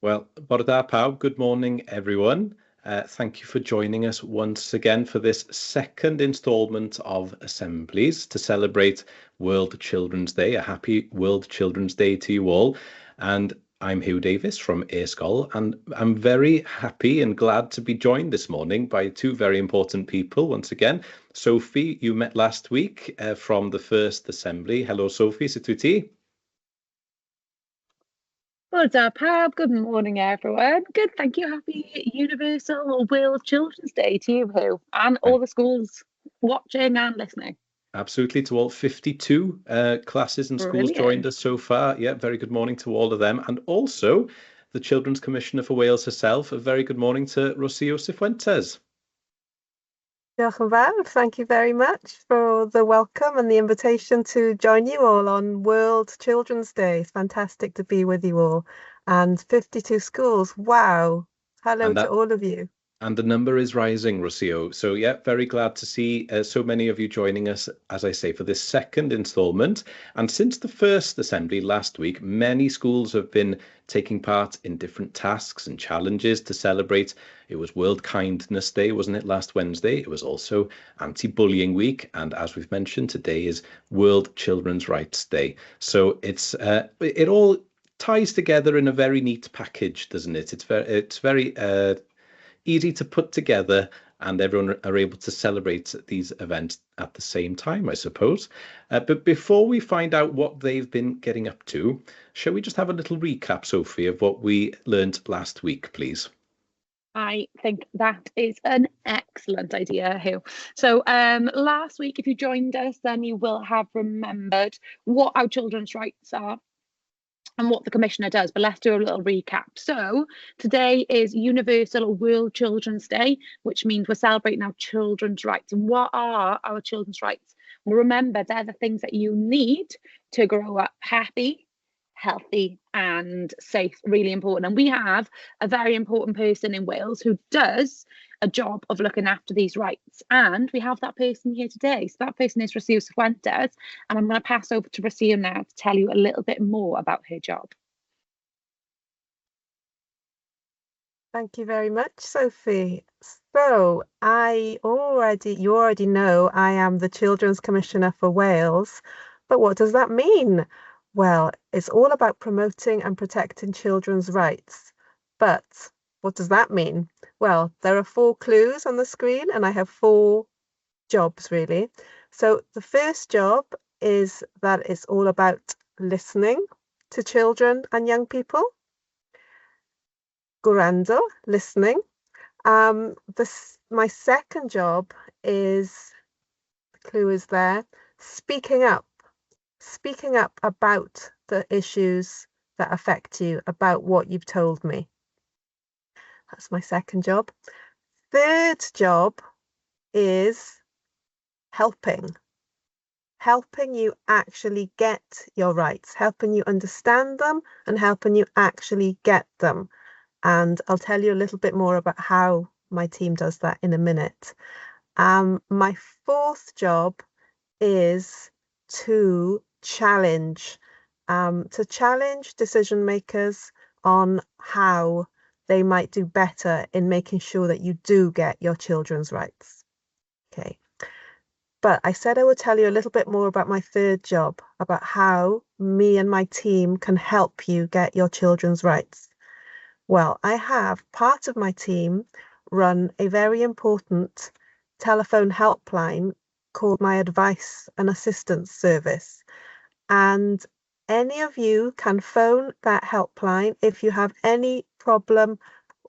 Well, bore da pawb, good morning everyone. Thank you for joining us once again for this second instalment of Assemblies to celebrate World Children's Day. A happy World Children's Day to you all. And I'm Hugh Davis from e-sgol, and I'm very happy and glad to be joined this morning by two very important people once again. Sophie, you met last week from the first Assembly. Hello, Sophie, sut wyt ti? What's up, Pab? Good morning, everyone. Good, thank you. Happy Universal World Children's Day to you, Hugh, and all the schools watching and listening. Absolutely, to all 52 classes and schools joined us so far. Yeah, very good morning to all of them. And also the Children's Commissioner for Wales herself. A very good morning to Rocio Cifuentes. Diolch yn fawr. Thank you very much for the welcome and the invitation to join you all on World Children's Day. It's fantastic to be with you all. And 52 schools. Wow. Hello to all of you. And the number is rising, Rocio. So yeah, very glad to see so many of you joining us, as I say, for this second instalment. And since the first assembly last week, many schools have been taking part in different tasks and challenges to celebrate. It was World Kindness Day, wasn't it, last Wednesday? It was also Anti-Bullying Week. And as we've mentioned, today is World Children's Rights Day. So it all ties together in a very neat package, doesn't it? It's very easy to put together, and everyone are able to celebrate these events at the same time, I suppose. But before we find out what they've been getting up to, shall we just have a little recap, Sophie, of what we learned last week, please? I think that is an excellent idea, Hugh. So last week, if you joined us, then you will have remembered what our children's rights are and what the Commissioner does, but let's do a little recap. So today is Universal World Children's Day, which means we're celebrating our children's rights. And what are our children's rights? Well, remember, they're the things that you need to grow up happy, healthy and safe. Really important. And we have a very important person in Wales who does a job of looking after these rights, and we have that person here today. So that person is Rocio Cifuentes, and I'm going to pass over to Rocio now to tell you a little bit more about her job. Thank you very much, Sophie. So you already know I am the Children's Commissioner for Wales, but what does that mean? Well, it's all about promoting and protecting children's rights. But what does that mean? Well, there are 4 clues on the screen, and I have 4 jobs, really. So the first job is that it's all about listening to children and young people. Gwrando, listening. My second job is, the clue is there, speaking up about the issues that affect you, about what you've told me. That's my second job. Third job is helping you actually get your rights, helping you understand them and helping you actually get them. And I'll tell you a little bit more about how my team does that in a minute. My fourth job is to challenge decision makers on how they might do better in making sure that you do get your children's rights. Okay. But I said I would tell you a little bit more about my third job, about how me and my team can help you get your children's rights. Well, I have part of my team run a very important telephone helpline called my Advice and Assistance Service. And any of you can phone that helpline if you have any problem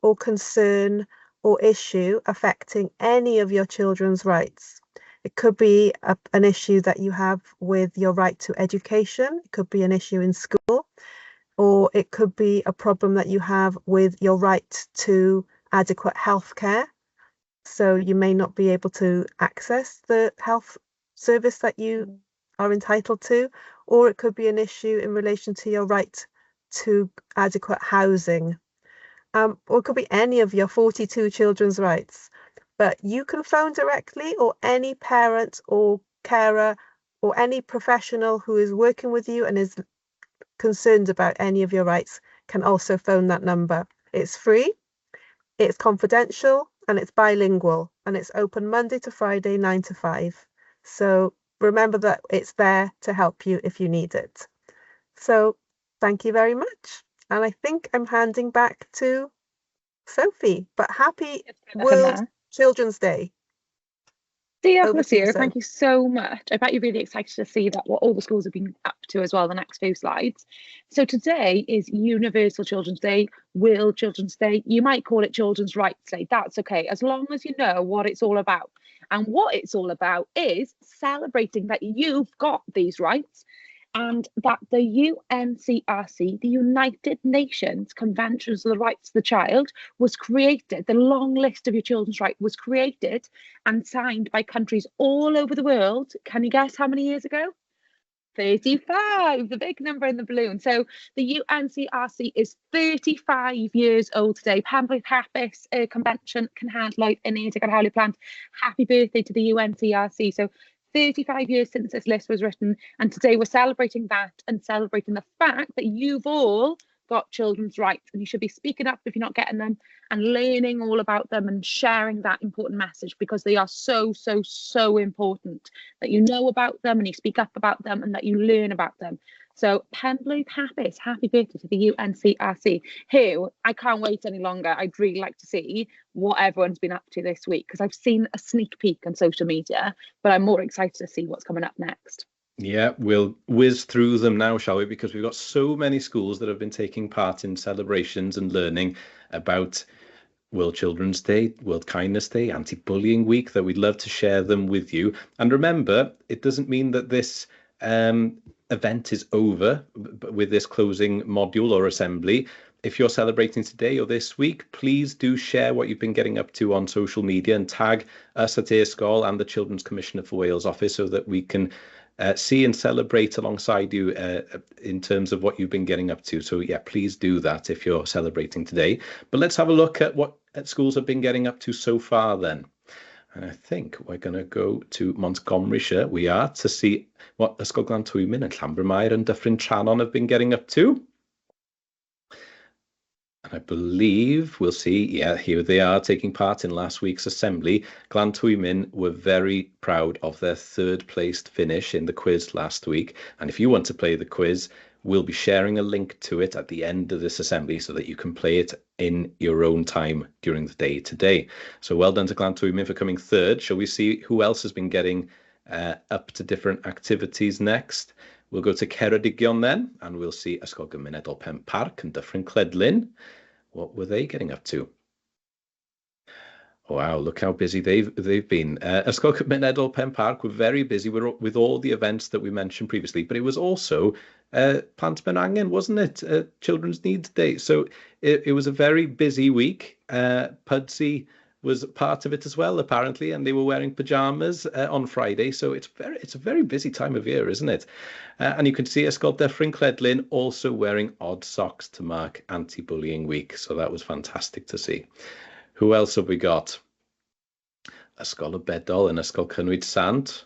or concern or issue affecting any of your children's rights. It could be an issue that you have with your right to education. It could be an issue in school, or it could be a problem that you have with your right to adequate health care. So you may not be able to access the health service that you are entitled to, or it could be an issue in relation to your right to adequate housing, or it could be any of your 42 children's rights. But you can phone directly, or any parent or carer or any professional who is working with you and is concerned about any of your rights can also phone that number. It's free, it's confidential, and it's bilingual, and it's open Monday to Friday, 9 to 5. So remember that it's there to help you if you need it. So thank you very much. And I think I'm handing back to Sophie, but happy World Children's Day. Diolch, Lucia, thank you so much. I bet you're really excited to see that what all the schools have been up to as well, the next few slides. So today is Universal Children's Day, World Children's Day. You might call it Children's Rights Day. That's okay, as long as you know what it's all about. And what it's all about is celebrating that you've got these rights, and that the UNCRC, the United Nations Convention on the Rights of the Child, was created. The long list of your children's rights was created and signed by countries all over the world. Can you guess how many years ago? 35, the big number in the balloon. So the UNCRC is 35 years old today. Pan blwydd hapus y convention cenhadloedd unedig ar hawliau plant. Happy birthday to the UNCRC. So 35 years since this list was written, and today we're celebrating that and celebrating the fact that you've all got children's rights, and you should be speaking up if you're not getting them and learning all about them and sharing that important message, because they are so, so, so important that you know about them and you speak up about them and that you learn about them. So pen blwydd hapus, happy birthday to the UNCRC, who I can't wait any longer. I'd really like to see what everyone's been up to this week, because I've seen a sneak peek on social media, but I'm more excited to see what's coming up next. Yeah, we'll whiz through them now, shall we? Because we've got so many schools that have been taking part in celebrations and learning about World Children's Day, World Kindness Day, Anti-Bullying Week, that we'd love to share them with you. And remember, it doesn't mean that this event is over with this closing module or assembly. If you're celebrating today or this week, please do share what you've been getting up to on social media and tag us at e-sgol and the Children's Commissioner for Wales office, so that we can see and celebrate alongside you in terms of what you've been getting up to. So yeah, please do that if you're celebrating today. But let's have a look at what schools have been getting up to so far then. And I think we're going to go to Montgomeryshire. We are, to see what Ysgol Glan Twymyn and Llanbrynmair and Dyffryn Trannon have been getting up to. And I believe we'll see, yeah, here they are taking part in last week's assembly. Glan Twymyn were very proud of their third placed finish in the quiz last week. And if you want to play the quiz, we'll be sharing a link to it at the end of this assembly so that you can play it in your own time during the day today. So well done to Glan Twymyn for coming third. Shall we see who else has been getting up to different activities next? We'll go to Ceredigion then, and we'll see Ysgol Gymunedol Pen Parc and Dyffryn Cledlyn. What were they getting up to? Wow, look how busy they've been. Ysgol Gymunedol Pen Parc were very busy with all the events that we mentioned previously, but it was also Plant Mewn Angen, wasn't it? Children's Needs Day. So it was a very busy week. Pudsey was part of it as well, apparently, and they were wearing pajamas on Friday. So it's a very busy time of year, isn't it? And you can see Ysgol Dyffryn Cledlyn also wearing odd socks to mark Anti-Bullying Week. So that was fantastic to see. Who else have we got? Ysgol y Bedol and Ysgol Cynwyd Sant.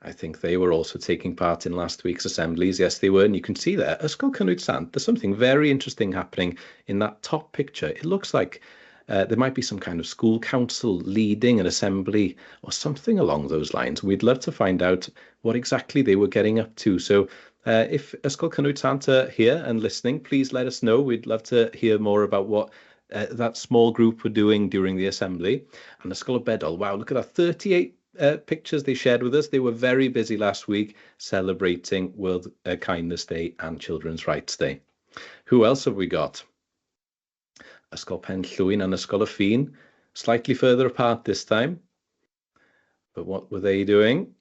I think they were also taking part in last week's assemblies. Yes, they were. And you can see there, Ysgol Cynwyd Sant, there's something very interesting happening in that top picture. It looks like there might be some kind of school council leading an assembly or something along those lines. We'd love to find out what exactly they were getting up to. So if Ysgol Cynwyd Sant are here and listening, please let us know. We'd love to hear more about what that small group were doing during the assembly. And Ysgol y Bedol, wow, look at that, 38 pictures they shared with us. They were very busy last week celebrating World Kindness Day and Children's Rights Day. Who else have we got? Ysgol Pen Llwyn and Ysgol y Ffin, slightly further apart this time. But what were they doing?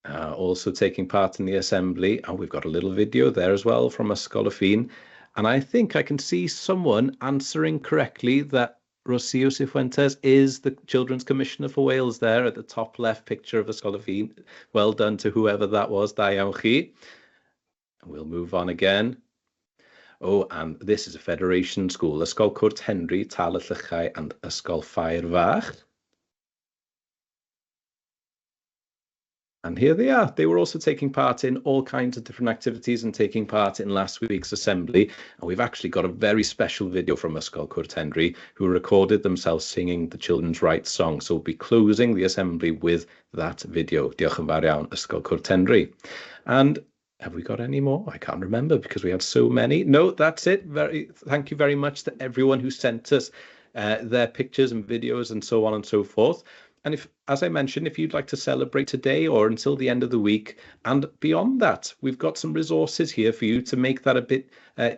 Also taking part in the assembly. And we've got a little video there as well from Ysgol y Ffin. And I think I can see someone answering correctly that Rocio Cifuentes is the Children's Commissioner for Wales there at the top left picture of Ysgol y Ffin. Well done to whoever that was. Da iawn chi. We'll move on again. Oh, and this is a Federation school. Ysgol Cwrt Henry, Tal y Llychau and Ysgol Ffair Fach. And here they are. They were also taking part in all kinds of different activities and taking part in last week's assembly. And we've actually got a very special video from Ysgol Cwrt Henry who recorded themselves singing the children's rights song. So we'll be closing the assembly with that video. Diolch yn fawr iawn, Ysgol Cwrt Henry. And have we got any more? I can't remember because we had so many. No, that's it. Thank you very much to everyone who sent us their pictures and videos and so on and so forth. And if, as I mentioned, if you'd like to celebrate today or until the end of the week and beyond that, we've got some resources here for you to make that a bit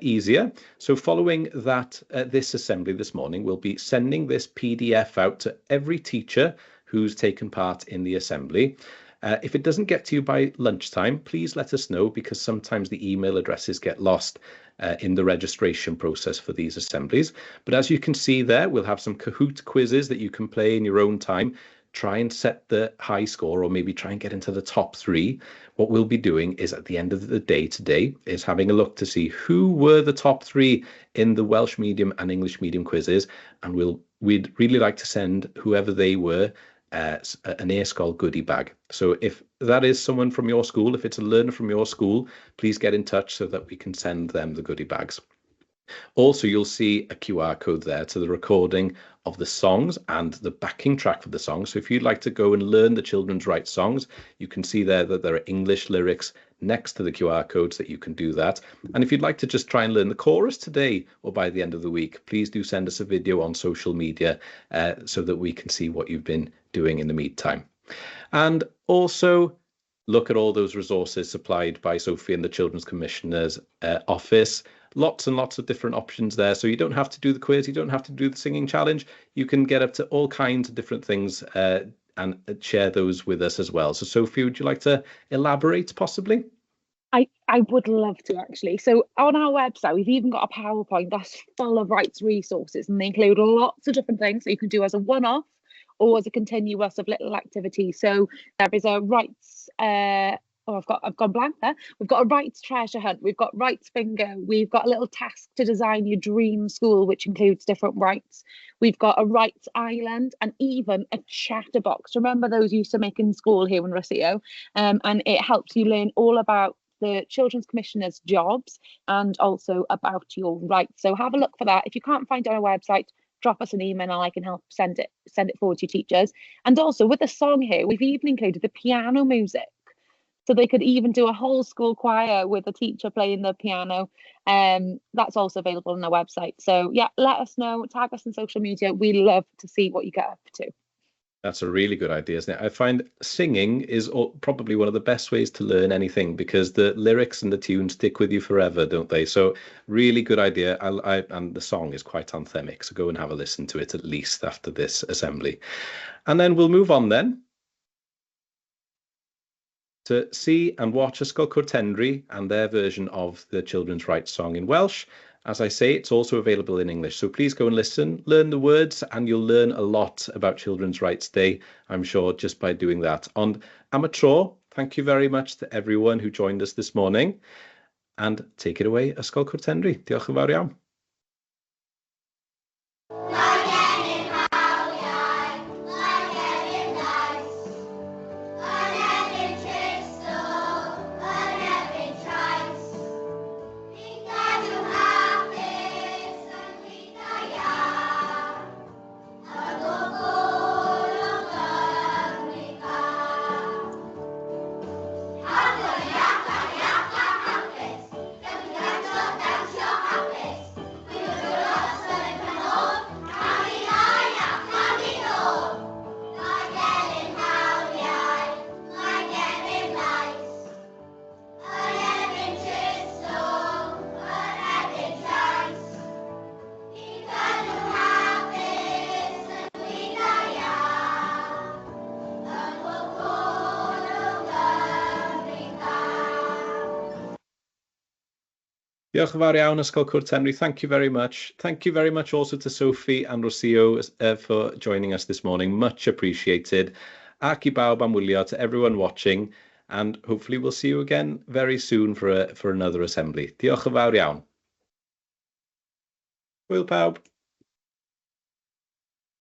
easier. So following that, this assembly this morning, we'll be sending this PDF out to every teacher who's taken part in the assembly. If it doesn't get to you by lunchtime, please let us know because sometimes the email addresses get lost in the registration process for these assemblies. But as you can see there, we'll have some Kahoot quizzes that you can play in your own time. Try and set the high score or maybe try and get into the top 3. What we'll be doing is at the end of the day today is having a look to see who were the top 3 in the Welsh medium and English medium quizzes. And we'd really like to send whoever they were an e-sgol goodie bag. So if that is someone from your school, if it's a learner from your school, please get in touch so that we can send them the goodie bags. Also, you'll see a QR code there to the recording of the songs and the backing track for the songs. So if you'd like to go and learn the children's rights songs, you can see there that there are English lyrics next to the QR codes that you can do that. And if you'd like to just try and learn the chorus today or by the end of the week, please do send us a video on social media so that we can see what you've been doing in the meantime. And also, look at all those resources supplied by Sophie and the Children's Commissioner's office. Lots and lots of different options there. So you don't have to do the quiz, you don't have to do the singing challenge. You can get up to all kinds of different things and share those with us as well. So Sophie, would you like to elaborate possibly? I would love to actually. So on our website, we've even got a PowerPoint that's full of rights resources and they include lots of different things that you can do as a one-off or as a continuous of little activities. So there is a rights, I've gone blank there. We've got a rights treasure hunt. We've got rights bingo. We've got a little task to design your dream school, which includes different rights. We've got a rights island and even a chatterbox. Remember those used to make in school here in Rossio? And it helps you learn all about the Children's Commissioner's jobs and also about your rights. So have a look for that. If you can't find it on our website, drop us an email and I can help send it forward to your teachers. And also with the song here, we've even included the piano music. So they could even do a whole school choir with a teacher playing the piano. That's also available on our website. So yeah, let us know, tag us on social media. We love to see what you get up to. That's a really good idea, isn't it? I find singing is probably one of the best ways to learn anything because the lyrics and the tunes stick with you forever, don't they? So really good idea. And the song is quite anthemic. So go and have a listen to it at least after this assembly. And then we'll move on then to see and watch Ysgol Cwrt Henry and their version of the children's rights song in Welsh. As I say, it's also available in English. So please go and listen, learn the words, and you'll learn a lot about Children's Rights Day, I'm sure, just by doing that. Ond am y tro, thank you very much to everyone who joined us this morning. And take it away, Ysgol Cwrt Henry. Diolch yn fawr iawn. Diolch yn fawr iawn, Ysgol Cwrt Henry. Thank you very much. Thank you very much also to Sophie and Rocio for joining us this morning. Much appreciated. Ac I bawb am wylio, to everyone watching, and hopefully we'll see you again very soon for another assembly. Diolch yn fawr iawn. Hwyl pawb.